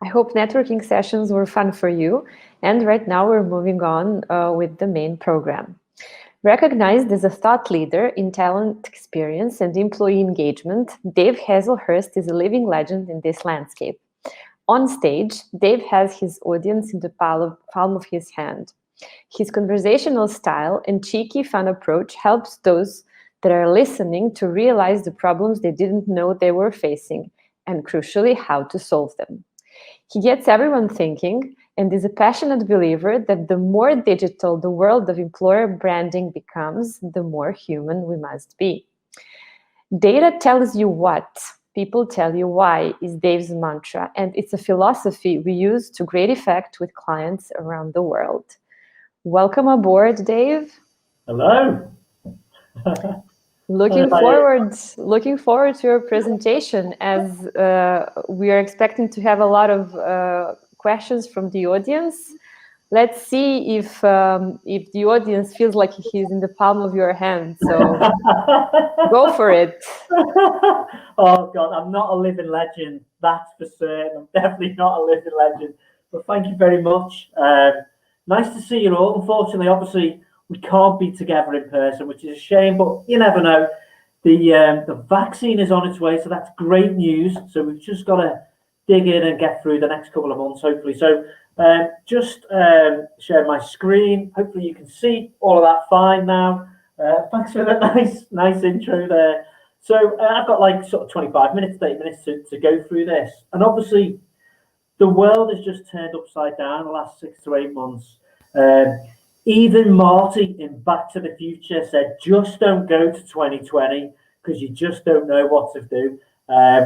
I hope networking sessions were fun for you. And right now we're moving on with the main program. Recognized as a thought leader in talent experience and employee engagement, Dave Hazlehurst is a living legend in this landscape. On stage, Dave has his audience in the palm of his hand. His conversational style and cheeky, fun approach helps those that are listening to realize the problems they didn't know they were facing, and crucially, how to solve them. He gets everyone thinking and is a passionate believer that the more digital the world of employer branding becomes, the more human we must be. Data tells you what, people tell you why is Dave's mantra, and it's a philosophy we use to great effect with clients around the world. Welcome aboard, Dave. Hello. Looking forward to your presentation, as we are expecting to have a lot of questions from the audience. Let's see if the audience feels like he's in the palm of your hand. So go for it. Oh God, I'm not a living legend. That's for certain. I'm definitely not a living legend. But thank you very much. Nice to see you all. Unfortunately, obviously, we can't be together in person, which is a shame. But you never know. The vaccine is on its way, so that's great news. So we've just got to dig in and get through the next couple of months, hopefully. So just share my screen. Hopefully you can see all of that fine now. Thanks for that nice intro there. So I've got like sort of 25 minutes, 30 minutes to go through this. And obviously the world has just turned upside down the last 6 to 8 months. Even Marty in Back to the Future said, just don't go to 2020 because you just don't know what to do.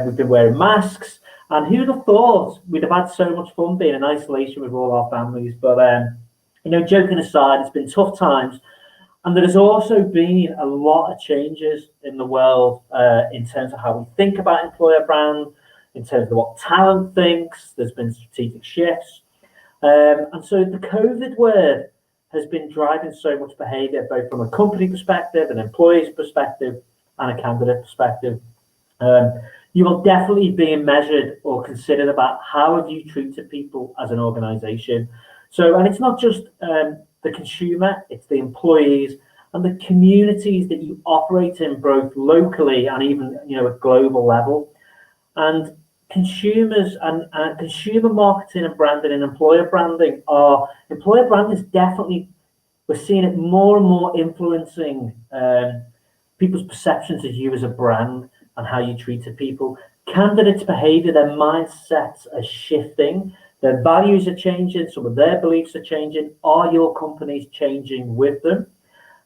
We've been wearing masks. And who'd have thought we'd have had so much fun being in isolation with all our families? But, joking aside, it's been tough times. And there has also been a lot of changes in the world in terms of how we think about employer brand, in terms of what talent thinks. There's been strategic shifts. And so the COVID word has been driving so much behavior, both from a company perspective, an employee's perspective, and a candidate perspective. You will definitely be measured or considered about how have you treated people as an organization. So, and it's not just the consumer, it's the employees and the communities that you operate in, both locally and even at global level. And consumers and consumer marketing and branding and employer branding is definitely, we're seeing it more and more influencing people's perceptions of you as a brand and how you treated people. Candidates' behavior, their mindsets are shifting, their values are changing, some of their beliefs are changing. Are your companies changing with them?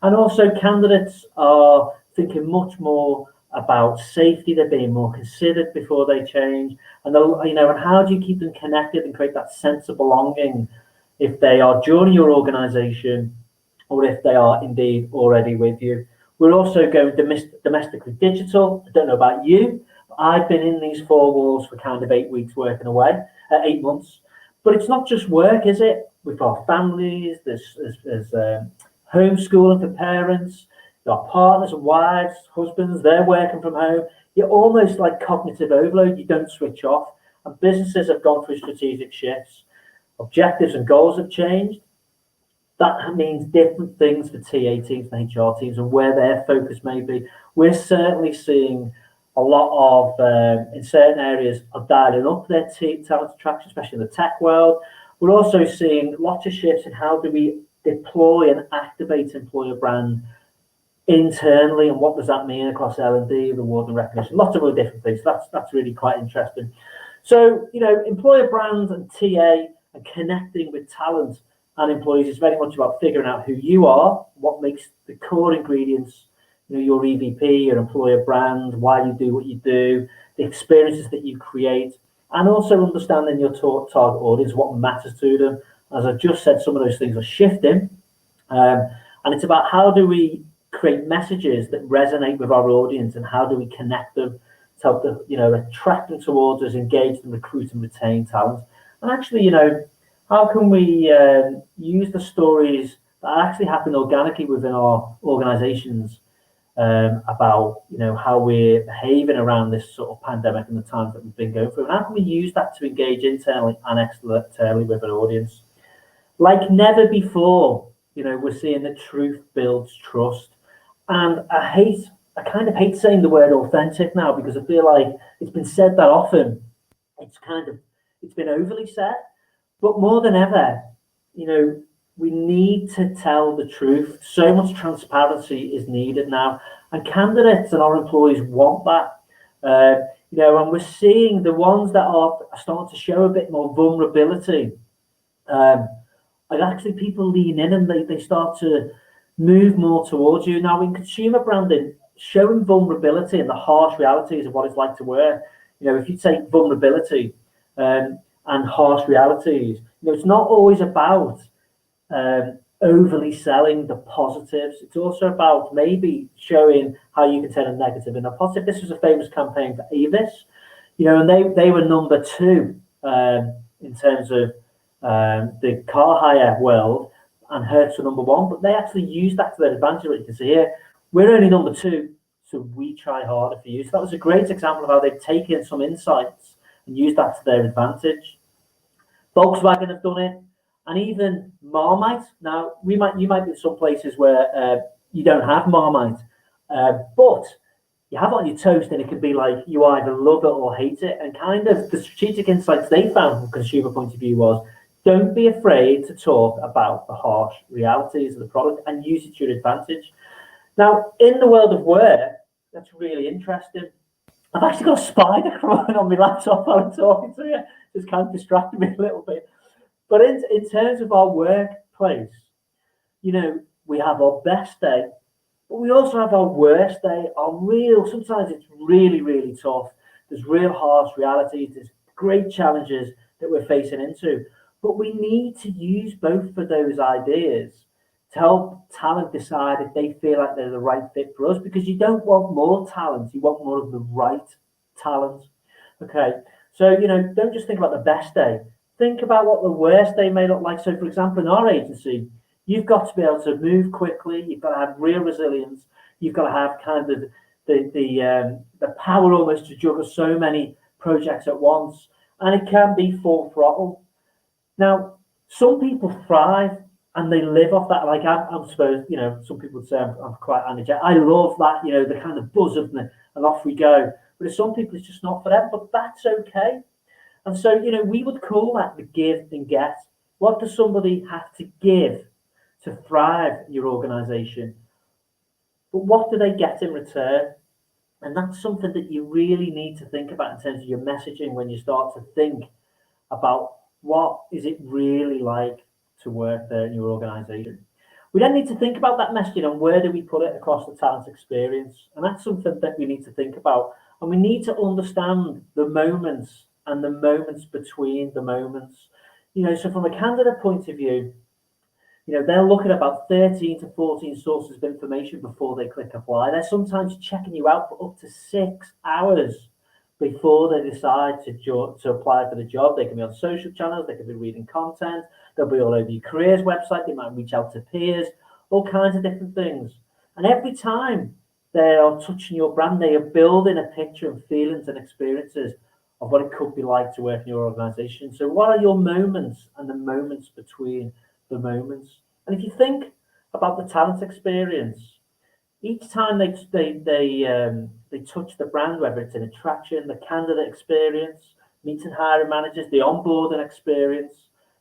And also candidates are thinking much more about safety. They're being more considered before they change. And and how do you keep them connected and create that sense of belonging if they are joining your organization or if they are indeed already with you? We're also going domestically digital. I don't know about you, but I've been in these 4 walls for kind of 8 weeks working away, 8 months. But it's not just work, is it? We've got families, there's homeschooling for parents, there are partners and wives, husbands, they're working from home. You're almost like cognitive overload, you don't switch off. And businesses have gone through strategic shifts. Objectives and goals have changed. That means different things for TA teams and HR teams and where their focus may be. We're certainly seeing a lot of, in certain areas, of dialing up their talent attraction, especially in the tech world. We're also seeing lots of shifts in how do we deploy and activate employer brand internally, and what does that mean across L&D, reward and recognition, lots of other different things. That's really quite interesting. So, employer brand and TA and connecting with talent and employees is very much about figuring out who you are, what makes the core ingredients, your EVP, your employer brand, why you do what you do, the experiences that you create, and also understanding your target audience, what matters to them. As I just said, some of those things are shifting, and it's about how do we create messages that resonate with our audience and how do we connect them to help them, attract them towards us, engage them, recruit and retain talent. And actually, how can we use the stories that actually happen organically within our organizations about how we're behaving around this sort of pandemic and the times that we've been going through, and how can we use that to engage internally and externally with an audience like never before. We're seeing that truth builds trust, and I kind of hate saying the word authentic now, because I feel like it's been said that often. It's been overly said, but more than ever, we need to tell the truth. So much transparency is needed now, and candidates and our employees want that. And we're seeing the ones that are starting to show a bit more vulnerability. And actually, people lean in and they start to move more towards you. Now, in consumer branding, showing vulnerability and the harsh realities of what it's like to work. If you take vulnerability and harsh realities, it's not always about overly selling the positives. It's also about maybe showing how you can turn a negative into a positive. This was a famous campaign for Avis, and they were number 2 in terms of the car hire world, and Hertz were number 1, but they actually used that to their advantage. What you can see here, we're only number 2, so we try harder for you. So that was a great example of how they've taken some insights and used that to their advantage. Volkswagen have done it, and even Marmite. Now, you might be in some places where you don't have Marmite, but you have it on your toast, and it can be like you either love it or hate it. And kind of the strategic insights they found from a consumer point of view was, don't be afraid to talk about the harsh realities of the product and use it to your advantage. Now, in the world of work, that's really interesting. I've actually got a spider crawling on my laptop while I'm talking to you. Just kind of distracted me a little bit. But in terms of our workplace, we have our best day, but we also have our worst day. Sometimes it's really, really tough. There's real harsh realities. There's great challenges that we're facing into. But we need to use both of those ideas to help talent decide if they feel like they're the right fit for us, because you don't want more talent, you want more of the right talent. Okay, so don't just think about the best day, think about what the worst day may look like. So for example, in our agency, you've got to be able to move quickly, you've got to have real resilience, you've got to have kind of the power almost to juggle so many projects at once, and it can be full throttle. Now, some people thrive and they live off that. Like I'm supposed, some people would say I'm quite energetic. I love that, the kind of buzz of and off we go. But for some people, it's just not for them. But that's okay. And so, we would call that the give and get. What does somebody have to give to thrive in your organization? But what do they get in return? And that's something that you really need to think about in terms of your messaging when you start to think about what is it really like to work there in your organization. We then need to think about that messaging and where do we put it across the talent experience. And that's something that we need to think about. And we need to understand the moments and the moments between the moments. So from a candidate point of view, they'll look at about 13 to 14 sources of information before they click apply. They're sometimes checking you out for up to 6 hours before they decide to apply for the job. They can be on social channels, they can be reading content, they'll be all over your careers website, they might reach out to peers, all kinds of different things. And every time they are touching your brand, they are building a picture of feelings and experiences of what it could be like to work in your organization. So what are your moments and the moments between the moments? And if you think about the talent experience, each time they touch the brand, whether it's an attraction, the candidate experience, meeting hiring managers, the onboarding experience,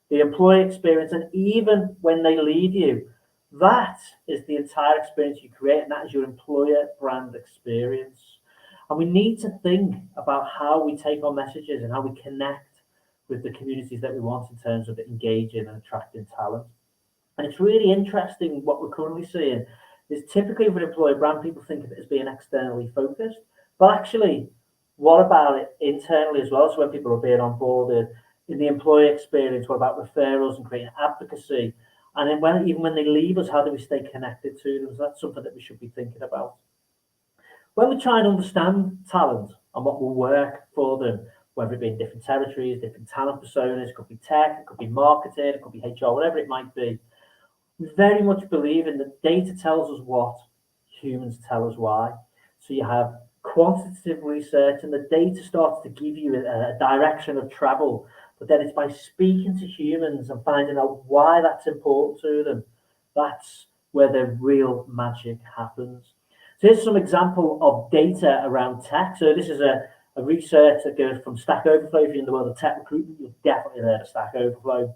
the employee experience, and even when they leave you, that is the entire experience you create, and that is your employer brand experience. And we need to think about how we take our messages and how we connect with the communities that we want in terms of engaging and attracting talent. And it's really interesting what we're currently seeing is typically with employer brand, people think of it as being externally focused, but actually, what about it internally as well? So when people are being onboarded, in the employee experience, what about referrals and creating advocacy? And then even when they leave us, how do we stay connected to them? So that's something that we should be thinking about. When we try and understand talent and what will work for them, whether it be in different territories, different talent personas, it could be tech, it could be marketing, it could be HR, whatever it might be, we very much believe in that data tells us what, humans tell us why. So you have quantitative research, and the data starts to give you a direction of travel. But then it's by speaking to humans and finding out why that's important to them. That's where the real magic happens. So here's some example of data around tech. So this is a research that goes from Stack Overflow. If you're in the world of tech recruitment, you've definitely heard of Stack Overflow.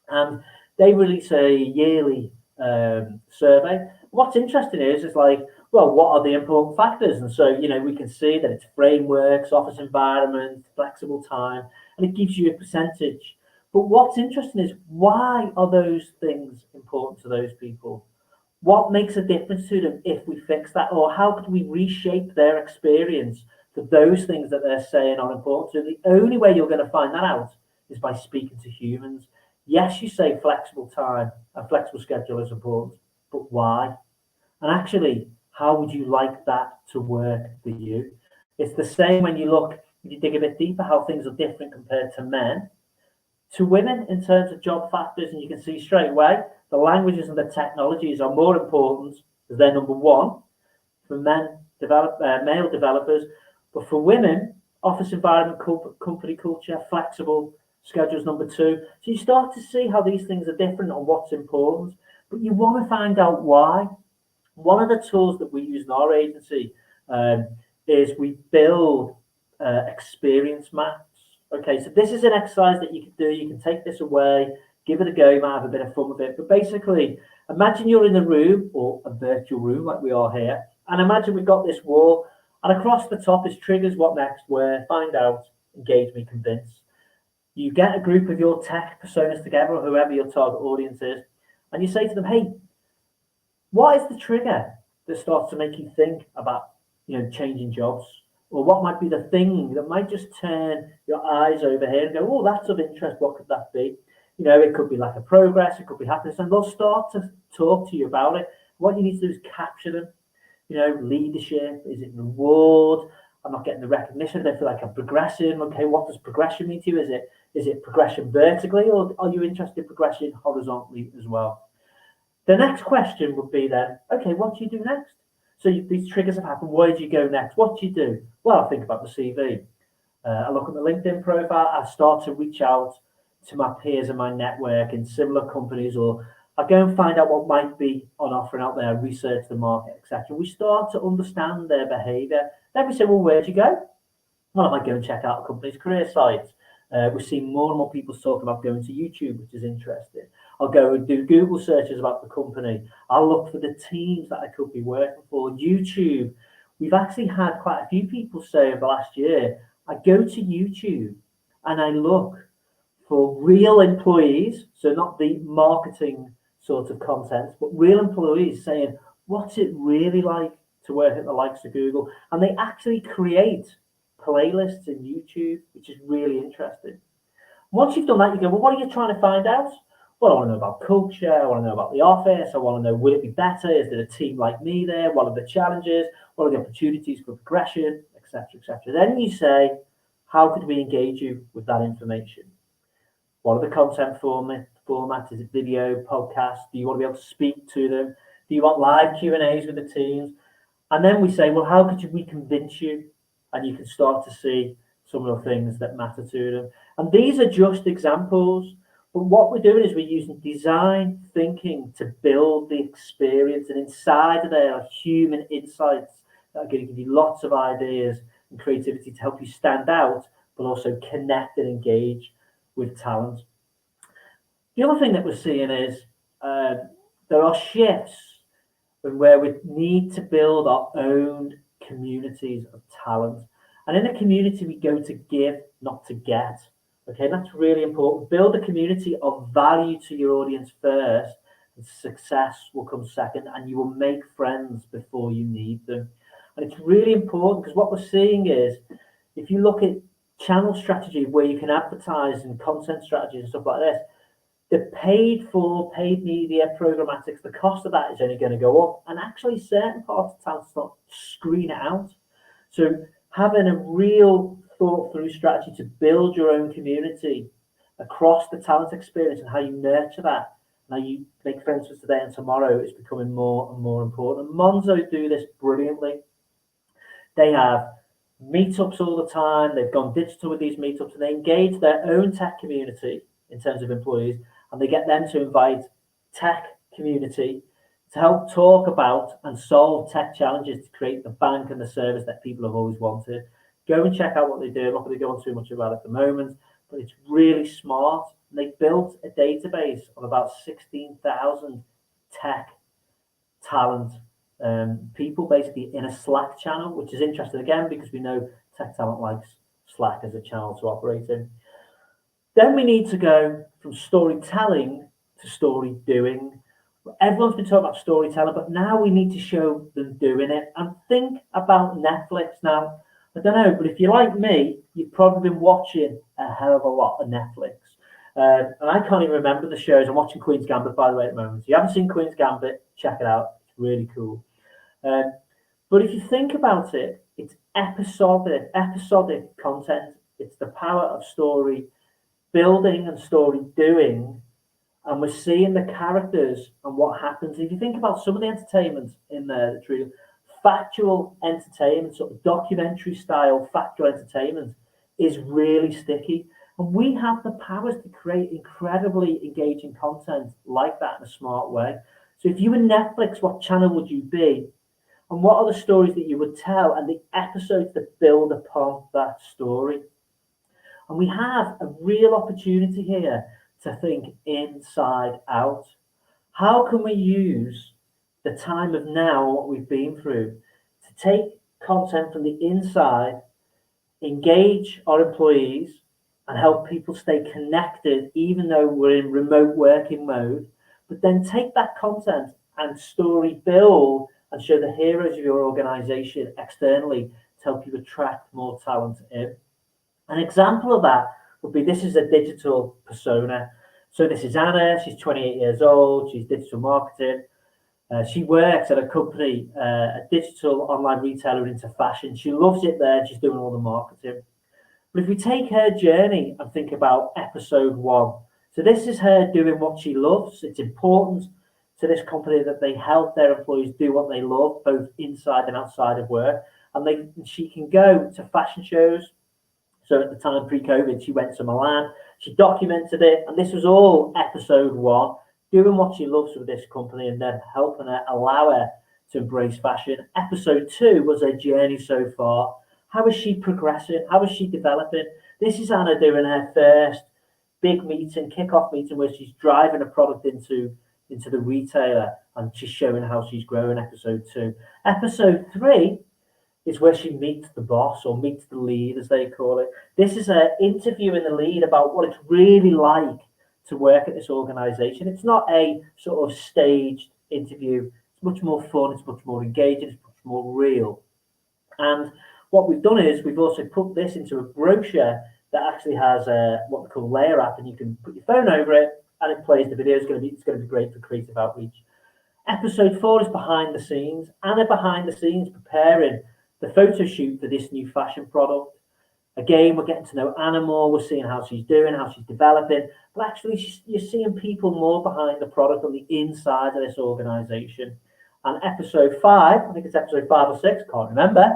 And they release a yearly survey. What's interesting is like, well, what are the important factors? And so, we can see that it's frameworks, office environment, flexible time, and it gives you a percentage. But what's interesting is, why are those things important to those people? What makes a difference to them if we fix that? Or how could we reshape their experience for those things that they're saying are important to them? The only way you're going to find that out is by speaking to humans. Yes, you say flexible time and flexible schedule is important, but why? And actually, how would you like that to work for you? It's the same when you dig a bit deeper, how things are different compared to men to women in terms of job factors. And you can see straight away the languages and the technologies are more important, because they're number one for male developers. But for women, office environment, company culture, flexible schedules number two. So you start to see how these things are different and what's important, but you want to find out why. One of the tools that we use in our agency is we build experience maps. Okay, so this is an exercise that you can do. You can take this away, give it a go, you might have a bit of fun with it. But basically, imagine you're in a room, or a virtual room like we are here, and imagine we've got this wall, and across the top is triggers, what next, where, find out, engage me, convince. You get a group of your tech personas together, or whoever your target audience is, and you say to them, hey, what is the trigger that starts to make you think about, changing jobs? Or what might be the thing that might just turn your eyes over here and go, oh, that's of interest, what could that be? It could be lack of progress, it could be happiness, and they'll start to talk to you about it. What you need to do is capture them. Leadership, is it reward? I'm not getting the recognition, I don't feel like I'm progressing. Okay, what does progression mean to you? Is it progression vertically, or are you interested in progression horizontally as well? The next question would be then, okay, what do you do next? So these triggers have happened. Where do you go next? What do you do? Well, I think about the CV. I look at the LinkedIn profile. I start to reach out to my peers in my network in similar companies, or I go and find out what might be on offer out there, research the market, etc. We start to understand their behaviour. Then we say, well, where do you go? Well, I might go and check out a company's career sites. We're seeing more and more people talking about going to YouTube, which is interesting. I'll go and do Google searches about the company. I'll look for the teams that I could be working for. YouTube. We've actually had quite a few people say over the last year, I go to YouTube and I look for real employees, so not the marketing sort of content, but real employees saying, what's it really like to work at the likes of Google? And they actually create playlists in YouTube, which is really interesting. Once you've done that, you go, well, what are you trying to find out? Well, I want to know about culture. I want to know about the office. I want to know, will it be better? Is there a team like me there? What are the challenges? What are the opportunities for progression, etc., etc. Then you say, how could we engage you with that information? What are the content formats? Is it video, podcast? Do you want to be able to speak to them? Do you want live Q&As with the teams? And then we say, well, how could we convince you? And you can start to see some of the things that matter to them. And these are just examples. But what we're doing is we're using design thinking to build the experience. And inside of there are human insights that are going to give you lots of ideas and creativity to help you stand out, but also connect and engage with talent. The other thing that we're seeing is there are shifts where we need to build our own communities of talent. And in a community, we go to give, not to get. Okay, that's really important. Build a community of value to your audience first, and success will come second, and you will make friends before you need them. And it's really important, because what we're seeing is, if you look at channel strategy where you can advertise and content strategies and stuff like this, the paid media, programmatics, the cost of that is only going to go up. And actually certain parts of talent start to screen it out. So having a real thought through strategy to build your own community across the talent experience and how you nurture that Now, you make friends for today and tomorrow is becoming more and more important. And Monzo do this brilliantly. They have meetups all the time. They've gone digital with these meetups, and they engage their own tech community in terms of employees, and they get them to invite tech community to help talk about and solve tech challenges to create the bank and the service that people have always wanted. Go and check out what they do. I'm not going to go on too much about it at the moment, but it's really smart. And they built a database of about 16,000 tech talent people basically in a Slack channel, which is interesting again because we know tech talent likes Slack as a channel to operate in. Then we need to go from storytelling to story doing. Everyone's been talking about storytelling, but now we need to show them doing it. And think about Netflix now. I don't know, but if you're like me, you've probably been watching a hell of a lot of Netflix. And I can't even remember the shows. I'm watching Queen's Gambit, by the way, at the moment. If you haven't seen Queen's Gambit, check it out. It's really cool. But if you think about it, it's episodic content. It's the power of story building and story doing, and we're seeing the characters and what happens. If you think about some of the entertainment in there, that's really factual entertainment, sort of documentary style factual entertainment, is really sticky. And we have the powers to create incredibly engaging content like that in a smart way. So if you were Netflix, what channel would you be? And what are the stories that you would tell and the episodes that build upon that story? And we have a real opportunity here to think inside out. How can we use the time of now, what we've been through, to take content from the inside, engage our employees, and help people stay connected, even though we're in remote working mode, but then take that content and story build and show the heroes of your organization externally to help you attract more talent in. An example of that would be, this is a digital persona. So this is Anna, she's 28 years old, she's digital marketing. She works at a company, a digital online retailer into fashion. She loves it there, she's doing all the marketing. But if we take her journey and think about episode 1, so this is her doing what she loves. It's important to this company that they help their employees do what they love, both inside and outside of work. And she can go to fashion shows. So at the time pre-COVID, she went to Milan, she documented it, and this was all episode 1, doing what she loves with this company and then helping her, allow her to embrace fashion. Episode 2 was her journey so far. How is she progressing? How is she developing? This is Anna doing her first big meeting, kickoff meeting, where she's driving a product into the retailer, and she's showing how she's growing. Episode 2. Episode 3 is where she meets the boss, or meets the lead, as they call it. This is her interviewing the lead about what it's really like to work at this organization. It's not a sort of staged interview. It's much more fun. It's much more engaging. It's much more real. And what we've done is we've also put this into a brochure that actually has what we call Layer app, and you can put your phone over it and it plays the video. It's going to be great for creative outreach. Episode 4 is behind the scenes. Anna behind the scenes preparing the photo shoot for this new fashion product. Again, we're getting to know Anna more. We're seeing how she's doing, how she's developing. But actually, you're seeing people more behind the product on the inside of this organization. And episode 5, I think it's episode 5 or 6, can't remember.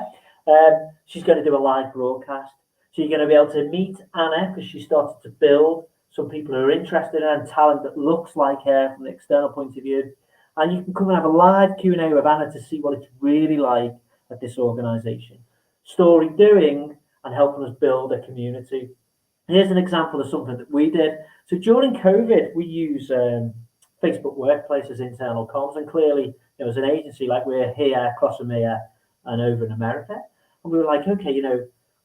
She's going to do a live broadcast. So you're going to be able to meet Anna because she started to build some people who are interested in her and talent that looks like her from the external point of view. And you can come and have a live Q&A with Anna to see what it's really like at this organization. Story doing and helping us build a community. Here's an example of something that we did. So during COVID, we use Facebook Workplace as internal comms, and clearly, as an agency, like we're here across EMEA and over in America, and we were like, okay,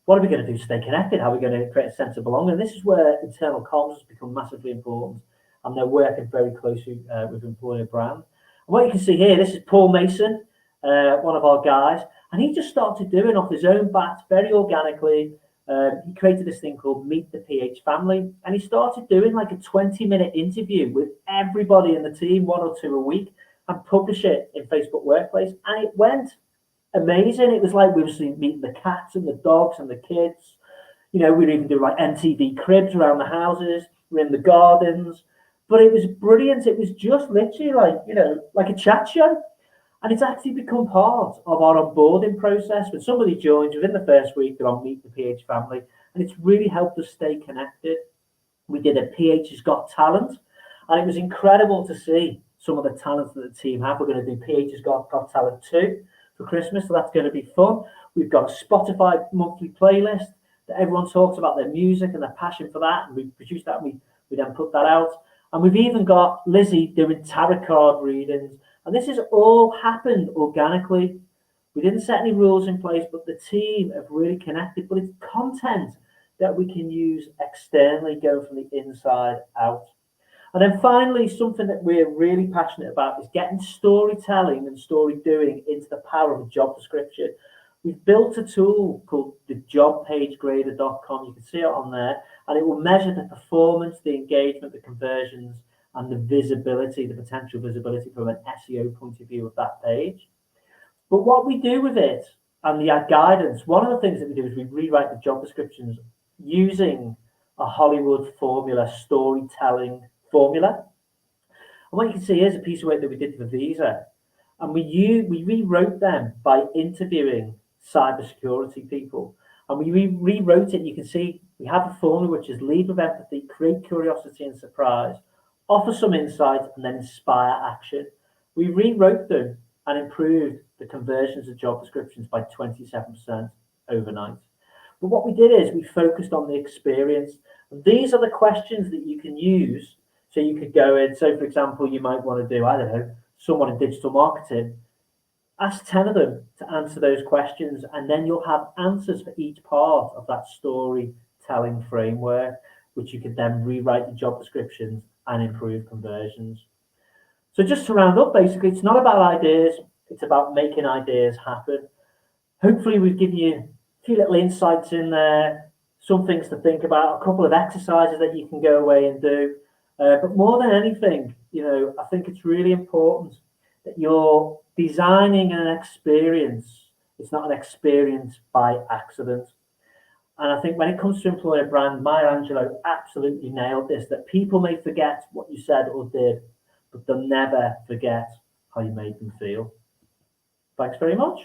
what are we going to do to stay connected? How are we going to create a sense of belonging? And this is where internal comms has become massively important, and they're working very closely with employer brand. And what you can see here, this is Paul Mason, one of our guys, and he just started doing off his own bat, very organically. He created this thing called Meet the PH Family, and he started doing like a 20-minute interview with everybody in the team, 1 or 2 a week, and publish it in Facebook Workplace. And it went amazing. It was like we were meeting the cats and the dogs and the kids. We'd even do like MTV cribs around the houses. We're in the gardens. But it was brilliant. It was just literally like, like a chat show. And it's actually become part of our onboarding process. When somebody joins within the first week, they're on Meet the PH family, and it's really helped us stay connected. We did a PH has Got Talent, and it was incredible to see some of the talents that the team have. We're going to do PH has Got Talent 2 for Christmas, so that's going to be fun. We've got a Spotify monthly playlist that everyone talks about their music and their passion for that, and we produced that, and we then put that out. And we've even got Lizzie doing tarot card readings. And this has all happened organically. We didn't set any rules in place, but the team have really connected. But it's content that we can use externally, going from the inside out. And then finally, something that we're really passionate about is getting storytelling and story doing into the power of a job description. We've built a tool called the jobpagegrader.com. You can see it on there, and it will measure the performance, the engagement, the conversions, and the visibility, the potential visibility from an SEO point of view of that page. But what we do with it and the guidance, one of the things that we do is we rewrite the job descriptions using a Hollywood formula, storytelling formula. And what you can see is a piece of work that we did for Visa. And we rewrote them by interviewing cybersecurity people. And we rewrote it. You can see we have a formula which is lead with empathy, create curiosity and surprise, offer some insight, and then inspire action. We rewrote them and improved the conversions of job descriptions by 27% overnight. But what we did is we focused on the experience. And these are the questions that you can use. So you could go in, so for example, you might want to do, I don't know, someone in digital marketing. Ask 10 of them to answer those questions, and then you'll have answers for each part of that storytelling framework, which you could then rewrite the job descriptions and improve conversions. So just to round up, basically, it's not about ideas, it's about making ideas happen. Hopefully we've given you a few little insights in there, some things to think about, a couple of exercises that you can go away and do. But more than anything, I think it's really important that you're designing an experience. It's not an experience by accident. And I think when it comes to employer brand, Maya Angelou absolutely nailed this, that people may forget what you said or did, but they'll never forget how you made them feel. Thanks very much.